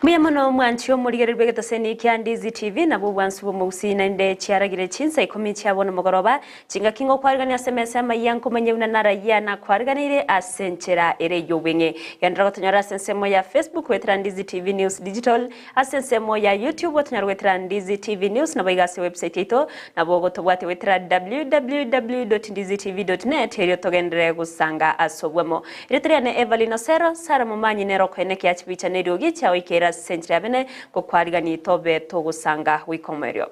Muyamano mwanchio murigererwe gatoseni kya Ndizi TV nabo bwansubo musi nende cyaragire cinsa ikomi cyabona mugoroba cinga kingo kwarigania SMS amayanko manyebuna naraya na kwariganire asenchera ere yobenge yandra gotonyora sensemo ya Facebook wetra Ndizi TV News Digital asensemo ya YouTube wotonyora wetra Ndizi TV News nabo igase website ito nabo gotobwate wetra www.ndizitv.net heriyo togendere gusanga asobwemo iretriane Evelyn Sero Sara mumanyi nero kweneke yachibicha neryogi cyawe ikera senchira bene ko kwarigani tobe to gusanga wikomeryo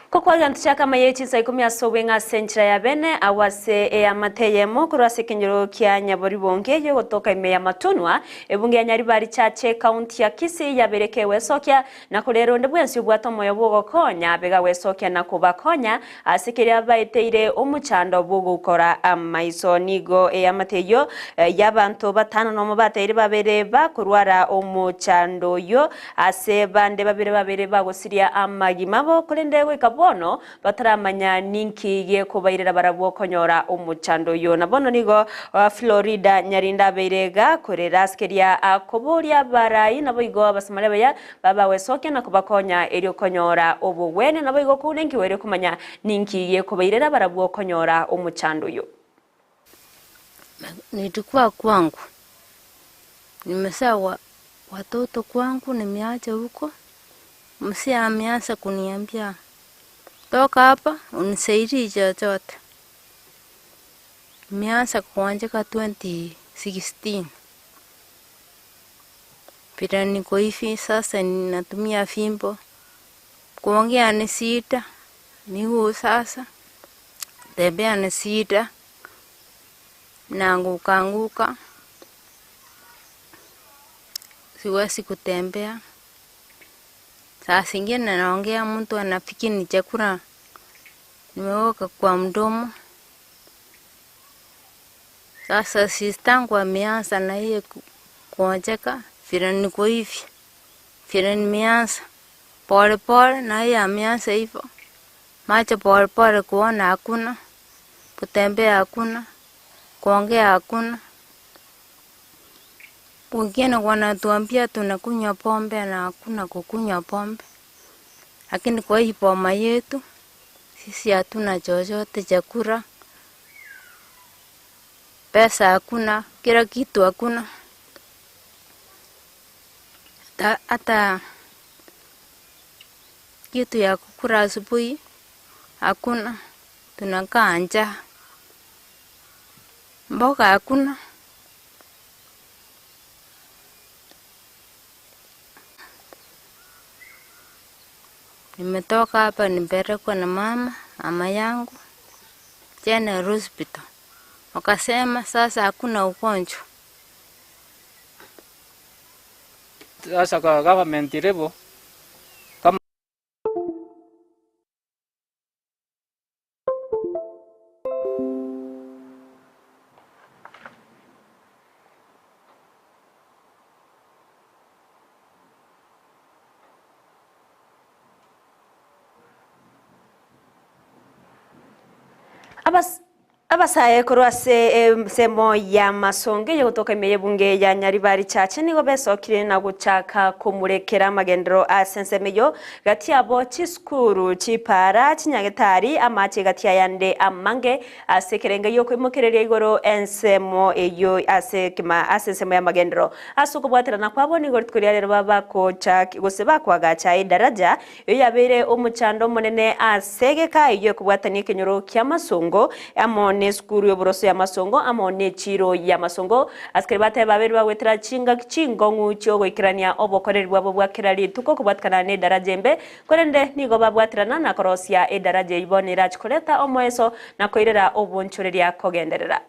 Kokwa gantuchaka mayechi saikumi asowenga senchira ya bene awase amateyemo kurase kinyoro kia nyabori bonge yo gotoka ime ya matunwa ebunge ya nyaribari chache kaunti ya Kisii yabereke wesokia na kulero ndebwensi ubwato moyo bogo konya bega wesokia na kubakonya asikiria baiteire omuchando bogo ukora amaiso nigo amateyo yabantu batano no mubateire babere bakurwara omuchando yo ase bande babere bagosiria amagimabo kulendewe bono bataramanya ninki ye kubairira barabwo konyora omuchando yo nabono nigo Florida nyarinda berega korera askeria akoboria barai nabo igo abasamale baya baba wesoke na kubakonya eryo konyora obowene nabo igo kunenki were kumanya ninki ye kubairira barabwo konyora omuchando yo Nilikuwa kwangu nimesawa watoto kwangu nimeacha huko msi ameanza kuniambia toka hapa unisaidie chochote. Nimeanza kuanzika 2016. Pira niko hivi sasa ninatumia fimbo. Kuongea ni shida. Miguu sasa. Tembea ni shida. Naanguka. Siwezi kutembea. Saa zingine naongea mtu anafikiri ni chakula nimeweka kwa mdomo. Sasa sistangu ameanza na yeye kuonjeka vile niko hivi. Vile nimeanza pole na yeye ameanza hivyo. Macho pole kuona hakuna. Kutembea hakuna. Kuongea hakuna. Wengine wanatuambia tunakunywa pombe na hakuna kukunywa pombe. Lakini kwa hii boma yetu sisi hatuna chochote chakula. Pesa hakuna, kila kitu hakuna. Hata kitu ya kukula asubuhi hakuna. Tunakaa njaa. Mboga hakuna. Nimetoka hapa nipelekwa na mama yangu General Hospital. Wakasema sasa hakuna ugonjwa. Sasa kwa government level kama Abasaye kurwase semo ya masonge yo kutoka imeye bunge ya nyaribari chache nigo besokire na guchaka kumurekera magendero asensemeyo gati abo chiskuru chipara chinyagetari amache gati yande amange asekerenge yo kwimukerere igoro ensemo eyo asekima asensemo ya magendero asukubwatira na kwabo nigo tkuria rero baba ko chaki guseba kwa gacha idaraja yo yabere omuchando munene asegeka iyo kubwatani kenyoro kya masongo amone amone skuru y'oboroso ya Masongo amone chiro ya Masongo askari bate babiri bagwetera chingongu cyo gwikirania obokoreri bwabo bwakirari tuko kubatkana ne darajembe korende nigo babwatirana na korosia edaraje ibonera chikoreta omoeso na koirera obonchoreria kogenderera.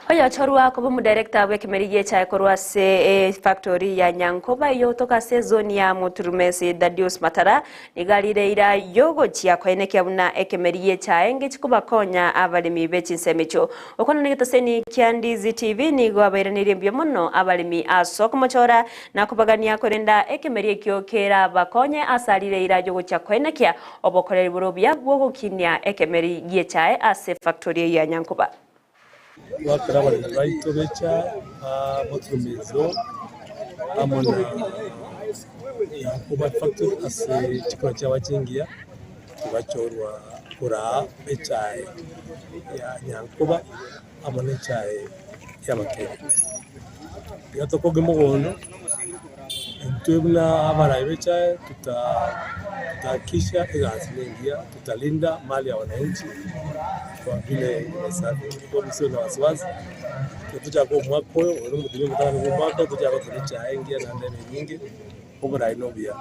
Oya chorwa ko mu director we kemeriye cha korwa se factory ya Nyankoba yo toka se zone ya Muturumesi Dadius Matara nigalire ira yogo chia kwene kyabuna ekemeriye cha enge chikuba konya abalimi bechinsemecho okona nigitaseni Kyandizi TV nigo abayiranire mbyo muno abalimi asoko mochora nakubagania korenda ekemeriye kyokera bakonye asalire ira yogo cha kwene kya obokoreri burobya bwo gukinya ekemeriye cha ase factory ya Nyankoba. Wakira baraito becha Muturumezo amona Nyankoba factory ase chikora cy'abachingia kibachorwa kura becha ya Nyankoba amona chae y'abakenya yatokoge mugondo ntubna abarayi becha tutakisha igazimengia tutalinda mali ya wananchi kwa vile sababu kwa msio na wasiwasi tuja kwa mwaka huyo uri mutinyo mutana kwa mwaka tuja kwa tulicha ingia na ndeme nyingi obora inobia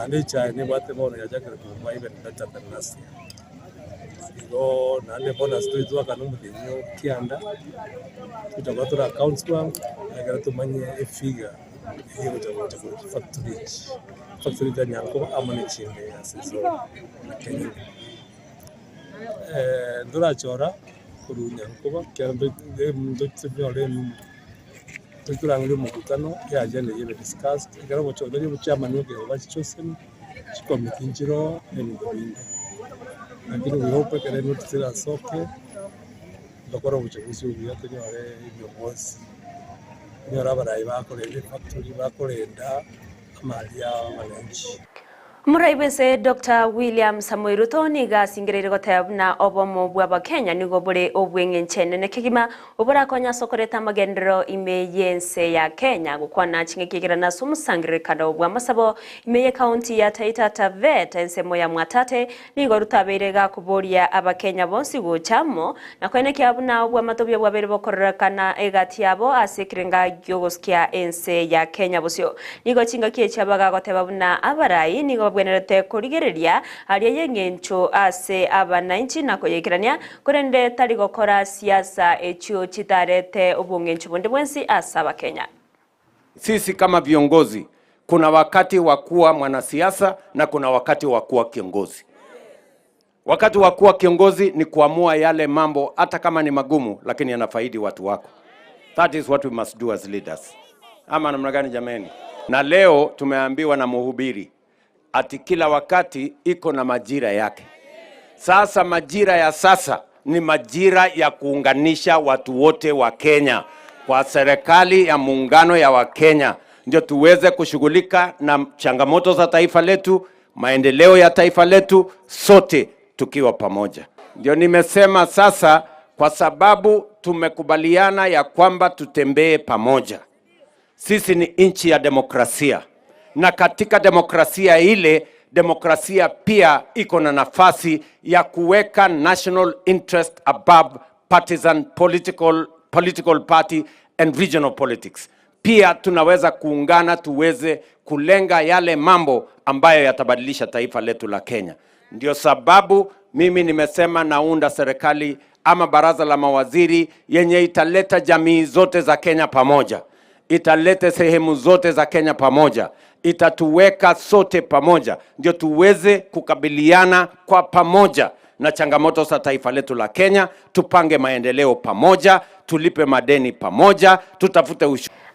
ande cha ne bate mono ya jakere kwa ibe ndata tanasi go na ne bonus to izwa kana mutinyo kianda tuja kwa tura accounts kwa agara tumanye efiga hiyo tuja kwa factory ya Nyankoba amone chinde asizo na Kenya ndura chora kuru Nyankoba kyambe ndotsebyole tuturangire mukutano ya jane yebe discuss igara mo chora ni chairman yoke bachichosen chikomitinjiro n'ibindi lakini we hope kare notira soke ndakora ubuchaguzi ubuyate nyore ibyo boss nyora barayi bakoreye factory bakorenda amali ya wananchi. Muraibese Dr. William Samoei Ruto niga singirire gotabna obomo bwa Kenya nigo bure obwenge nchene nekigima obora konya sokoreta magendero imeyense ya Kenya gukwana chingekigira na sumusangire kada obwa masabo imeye county ya Taita Taveta ensemo ya Mwatate nigo rutaberega kuboria abakenya bonsi gochamo na kwene kyabuna obwa matobya bwa bere bokorrakana egati yabo asekirenga gyogoskia ense ya Kenya bosyo nigo chingakie chabaga gotabuna abarayi nigo bwenerete kurigereria hariya yengencho ase abananchi nako yekirania kurende tari gokora siasa echo chitarete ubungencho bundi bwensi asaba Kenya. Sisi kama viongozi kuna wakati wa kuwa mwanasiasa na kuna wakati wa kuwa kiongozi. Wakati wa kuwa kiongozi ni kuamua yale mambo hata kama ni magumu lakini yanafaidi watu wako. That is what we must do as leaders. Ama namna gani jameni? Na leo tumeambiwa na mhubiri ati kila wakati iko na majira yake. Sasa majira ya sasa ni majira ya kuunganisha watu wote wa Kenya kwa serikali ya muungano ya Wakenya ndio tuweze kushughulika na changamoto za taifa letu, maendeleo ya taifa letu sote tukiwa pamoja. Ndio nimesema sasa kwa sababu tumekubaliana ya kwamba tutembee pamoja. Sisi ni nchi ya demokrasia. Na katika demokrasia ile, demokrasia pia iko na nafasi ya kuweka national interest above partisan political party and regional politics. pia tunaweza kuungana tuweze kulenga yale mambo ambayo yatabadilisha taifa letu la Kenya. Ndio sababu mimi nimesema naunda serikali ama baraza la mawaziri yenye italeta jamii zote za Kenya pamoja. Italete sehemu zote za Kenya pamoja. Itatuweka sote pamoja. Ndio tuweze kukabiliana kwa pamoja na changamoto za taifa letu la Kenya. Tupange maendeleo pamoja, tulipe madeni pamoja, tutafute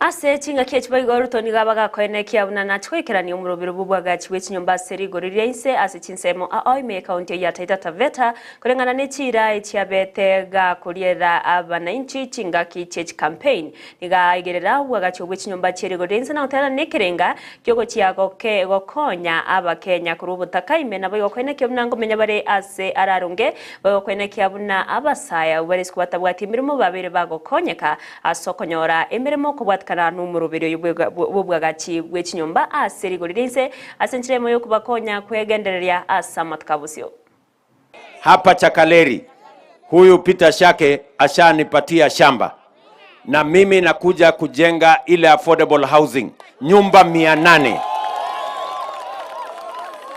ase chinga kechiba igoro toni gabaga koene kia una na chwekerani umurobiro bubwaga chiwechi nyomba seri goriria inse ase chinsemo aoi me county ya Taita Taveta kurengana ne chira echiabete ga kuriera abananchi chinga kichech campaign niga igerera bwaga chiwechi nyomba cheri goriria na utera nekerenga kyogo chiago ke gokonya abakenya kurubutaka imena bayo koene kia unango menya bare ase ararunge bayo koene kia buna abasaya ubare skwata bwati mirimo babere bagokonyeka asokonyora emirimo kubwatka kana numurubiro y'ubwagaci bw'ikinyomba aseri goririnse asenchire moyo kubakonya kwegendereria asamatkabucio hapa Chakaleri. Huyu Peter Shake ashanipatia shamba na mimi nakuja kujenga ile affordable housing nyumba 800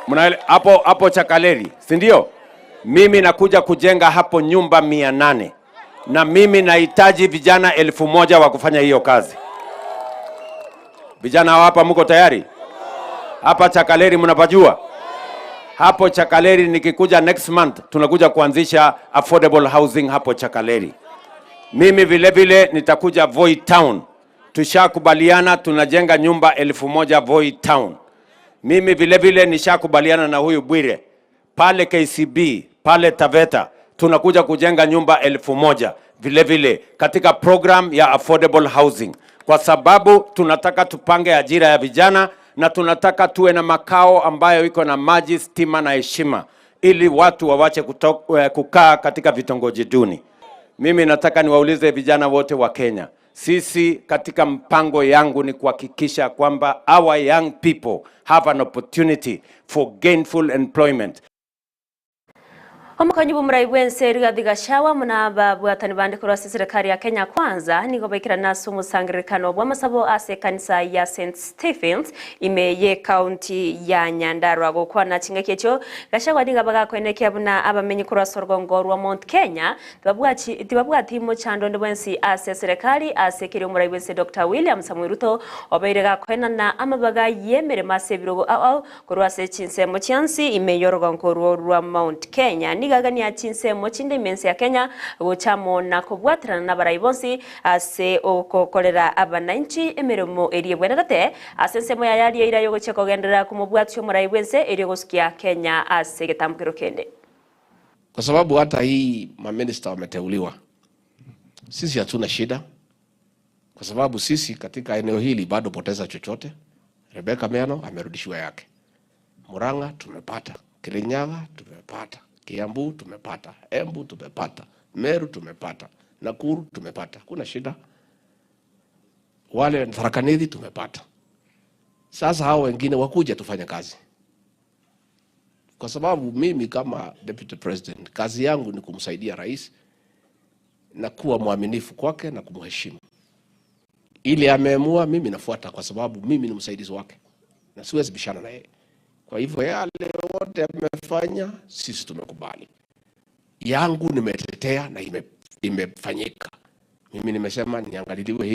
mnaele hapo Chakaleri, si ndio? Mimi nakuja kujenga hapo nyumba 800 na mimi nahitaji vijana 1000 wa kufanya hiyo kazi. Vijana hapa mko tayari? Hapa Chakaleri mnapajua? Hapo Chakaleri nikikuja next month tunakuja kuanzisha affordable housing hapo Chakaleri. Mimi vile vile nitakuja Voi Town. Tushakubaliana tunajenga nyumba 1000 Voi Town. Mimi vile vile nishakubaliana na huyu Bwire pale KCB, pale Taveta tunakuja kujenga nyumba 1000 vile vile katika program ya affordable housing. Kwa sababu tunataka tupange ajira ya vijana na tunataka tuwe na makao ambayo iko na maji, stima na heshima ili watu wawache kukaa katika vitongoji duni. Mimi nataka niwaulize vijana wote wa Kenya. Sisi katika mpango yangu ni kuhakikisha kwamba our young people have an opportunity for gainful employment. Omukanyi bumurayi bwense Rigathi Gachagua munaba bwatani bande kurwa serikali ya Kenya Kwanza nigo baikira naso musangirikano bw'amasabo ase kanisa ya St Stephens imeye county ya Nyandarua gukwana kinga kyecho Gachagua nigabaga kwenekya buna abamenyi kurwa sorgongo rwa Mount Kenya tibabwati mu chando ndebwensi ase serikali ase kiri umurayi bwense Dr. William Samuel Ruto obairega kwena na amabaga yemere masebirogo kurwa se chinsemo chansi imeyorgongo rwa Mount Kenya nigagani ya chinsemo chinde mensi ya Kenya gochamo na kubwatirana na barayibonsi ase okokorera abananchi emirimo eriye bwenarate ase nsemo ya yari ira yogoche kogendera kumubwatyo murayibwense eriye gosikia Kenya ase getambukiro kende. Kwa sababu hata hii maminister wameteuliwa, sisi hatuna shida, kwa sababu sisi katika eneo hili bado poteza chochote. Rebecca Miano amerudishiwa yake, Murang'a tumepata, Kirinyaga tumepata, Kiambu tumepata, Embu tumepata, Meru tumepata, Nakuru tumepata, kuna shida. Wale Tharaka Nithi tumepata. Sasa hao wengine wakuja tufanye kazi. Kwa sababu mimi kama Deputy President, kazi yangu ni kumsaidia rais na kuwa mwaminifu kwake na kumheshimu. Ili ameamua mimi nafuata, kwa sababu mimi ni msaidizi wake na siwezi bishana na yeye. Kwa hivyo yale wote amefanya sisi tumekubali. Yangu nimetetea na imefanyika. Mimi nimesema niangaliliwe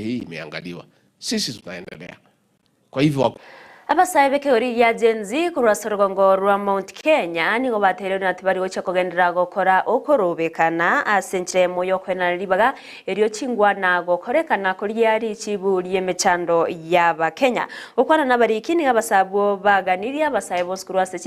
hii, imeangaliwa. Sisi tunaendelea. Kwa hivyo abasaibe ori ya Gen Z kurwa sorgongo rwa Mount Kenya nigo baterero natibari gocha kogendera gokora okorobekana asenchire moyo kwena ribaga erio chingwa na gokorekana kuri yari chiburiye mechando yaba Kenya ukwana nabari kini abasabo baganiria abasaibo kurwa se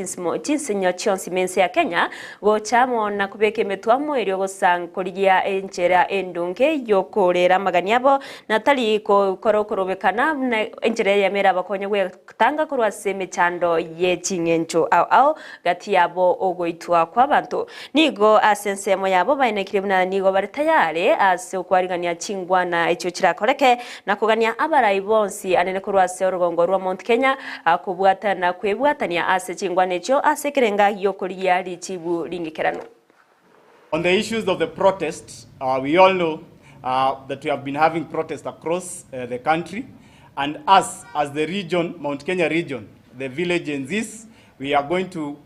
chinsinyo chonsi mense ya Kenya gochamo na kubeke metwamo erio gosang kuri ya enchera endunge yokorera maganiabo natali ko korobekana enchera ya mera bakonye gwe tanga kurwa seme chando ye chingencho au gati yabo ogoitwa kwa bantu nigo asensemo yabo bainekire buna nigo bari tayari ase okwarigania chingwa na echo kirakoreke na kugania abarayibonsi anene kurwa se orugongo rwa Mount Kenya akubwata na kwebwatania ase chingwa necho ase kirenga yokuria richibu ringikerano. On the issues of the protests, we all know that we have been having protests across the country. And us, as the region, Mount Kenya region, the village Gen Zs, we are going to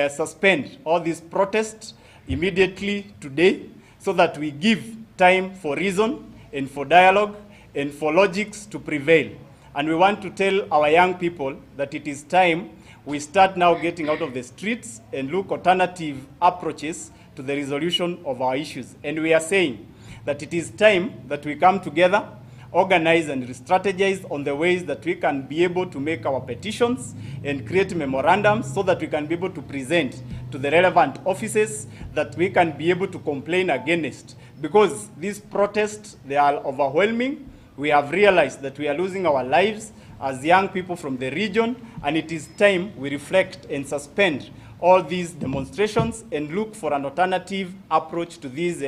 suspend all these protests immediately today so that we give time for reason and for dialogue and for logics to prevail. And we want to tell our young people that it is time we start now getting out of the streets and look alternative approaches to the resolution of our issues. And we are saying that it is time that we come together, organize and strategize on the ways that we can be able to make our petitions and create memorandums so that we can be able to present to the relevant offices that we can be able to complain against. Because these protests, they are overwhelming. We have realized that we are losing our lives as young people from the region, and it is time we reflect and suspend all these demonstrations and look for an alternative approach to these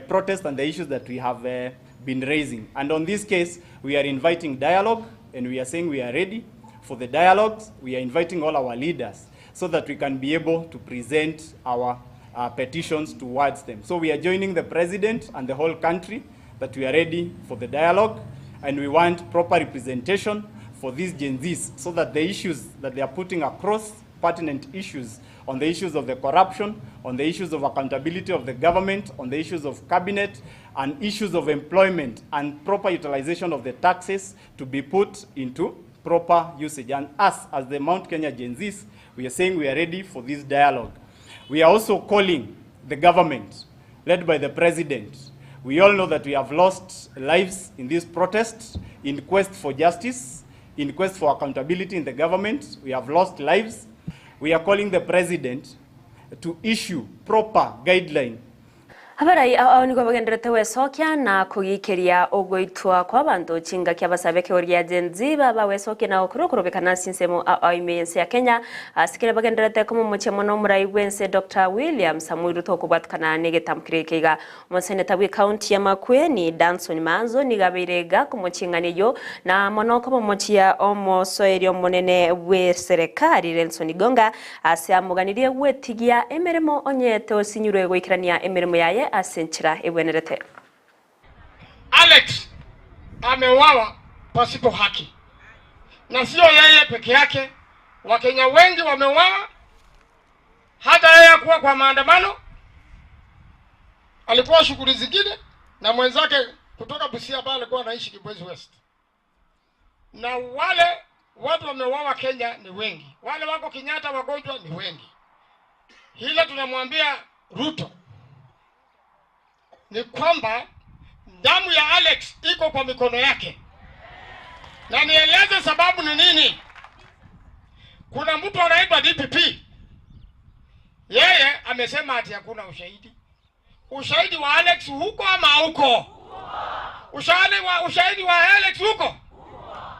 protests and the issues that we have been raising. And on this case, we are inviting dialogue, and we are saying we are ready for the dialogues. We are inviting all our leaders so that we can be able to present our petitions towards them. So we are joining the president and the whole country that we are ready for the dialogue, and we want proper representation for these Gen Zs so that the issues that they are putting across, pertinent issues on the issues of the corruption, on the issues of accountability of the government, on the issues of cabinet, and issues of employment and proper utilization of the taxes to be put into proper usage. And us, as the Mount Kenya Gen Zs, we are saying we are ready for this dialogue. We are also calling the government, led by the president. We all know that we have lost lives in these protests in quest for justice, in quest for accountability in the government. We have lost lives. We are calling the president to issue proper guideline. Habarai ao niko bagenderete wesokia na kugikiria ugoitwa kwa bantu chinga kia basabeke oria Gen Z baba wesokia na okurokorobekana sinsemo ao imense ya Kenya asikire bagenderete komo mochemo no murai wense Dr. William Samuel Ruto kubatkana nege tamkirikega monseneta wi county ya Makueni Danson Manzo nigabirega kumochinganiyo na monoko momochia omo soerio monene we serikali Renson Gonga aseamuganirie wetigia emeremo onyete osinyurwe gwikirania emeremo yaye asenchira ewenerete. Alex amewawa pasipo haki, na sio yeye peke yake. Wakenya wengi wamewawa, hata yeye kuwa kwa maandamano, alikuwa shughuli zingine na mwenzake kutoka Busia pale alikuwa anaishi Kibwezi West. Na wale watu wamewawa Kenya ni wengi, wale wako Kenyatta wagonjwa ni wengi. Hila tunamwambia Ruto ni kwamba damu ya Alex iko kwa mikono yake. Na nieleze sababu ni nini. Kuna mtu anaitwa DPP. Yeye amesema ati hakuna ushahidi. Ushahidi wa Alex huko ama huko? Ushahidi wa Alex huko?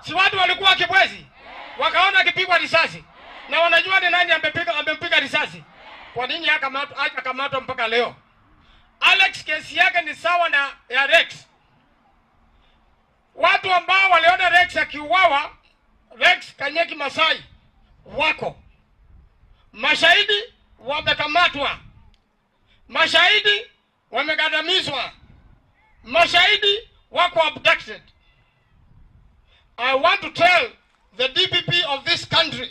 Si watu walikuwa Kibwezi wakaona akipigwa risasi na wanajua ni nani amempiga risasi. Kwa nini akamatwa mpaka leo? Alex kesi yake ni sawa na ya Rex. Watu ambao waliona Rex akiuawa, Rex Kanyeki Masai wako. Mashahidi wamekamatwa. Mashahidi wamegandamizwa. Mashahidi wako abducted. I want to tell the DPP of this country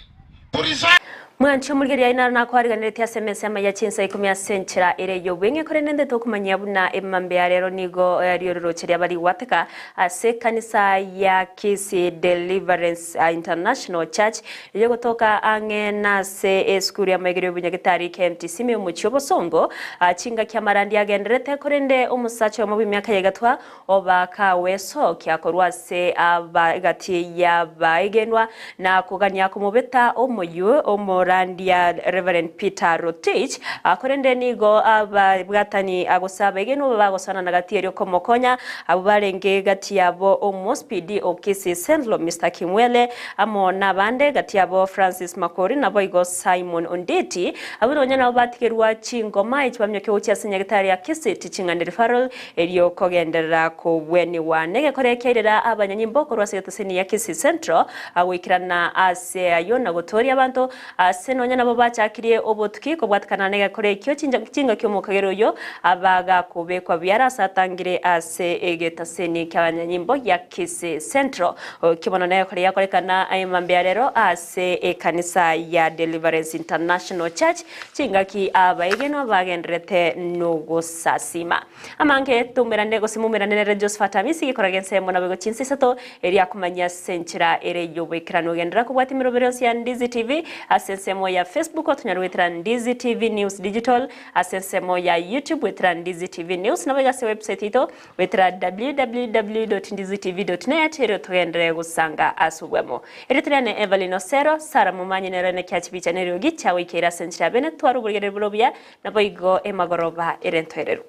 to resign. Mwancho mulgeria ina na kwariganirete SMS ya chinsa 10 senchira ire yobenge korenende tokumanya buna emambe rero nigo riororocheria bari wateka ase kanisa ya Kisi Deliverance International Church yo gotoka angena se eskuri ya megero bunyagitari KMTC me muchobo songo chinga kya marandi agenderete korende umusacho mu bimyaka yegatwa obaka weso kyakorwa se abagati ya baigenwa na kugania kumubeta omoyo omo Randia Reverend Peter Rotich akorende nigo abwatani agusaba igeno bagosana na gatiero komokonya abubarenge gatiabo omospidi okisi Sendlo Mr. Kimwele amo nabande gatiabo Francis Makori nabo igo Simon Ondeti aburonya na batikirwa chingoma ichwamyo cyo cyasinya gitari ya Kisi Teaching Referral elio kogendera ko bweni wanege korekerera abanyanyimbo korwase gatoseni ya Kisi Central awikirana ase ayona gotori abantu seno nyana bo bachakirie obotuki kobwatkana nega kore kyo chinga kyomukagero yo abaga kubekwa byara satangire ase egetaseni kyabanyanyimbo ya Kisii Central kibona nayo kore yakorekana ayimambya rero ase ekanisa ya Deliverance International Church chingaki abaigeno bagendrete nugusasima amange tumerane gosimumerane Josephat Amisi gikoragense mona bego chinsisato eria kumanya senchira ere yobekirano gendra kubwati miroberos ya Ndizi TV asensemo ya Facebook otunyarwetira Ndizi TV News Digital asensemo ya YouTube wetira Ndizi TV News nabega se website ito wetira www.ndizitv.net ero tugendere gusanga asubwemo eritirane Evelyn Osero Sara Mumanyi nerene kyachibicha neryo gicha wikera senchira bene twarugurigere bulobya naboigo emagoroba erentwerero.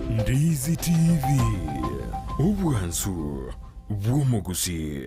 Ndizi TV, ubwansu bw'omuguzi.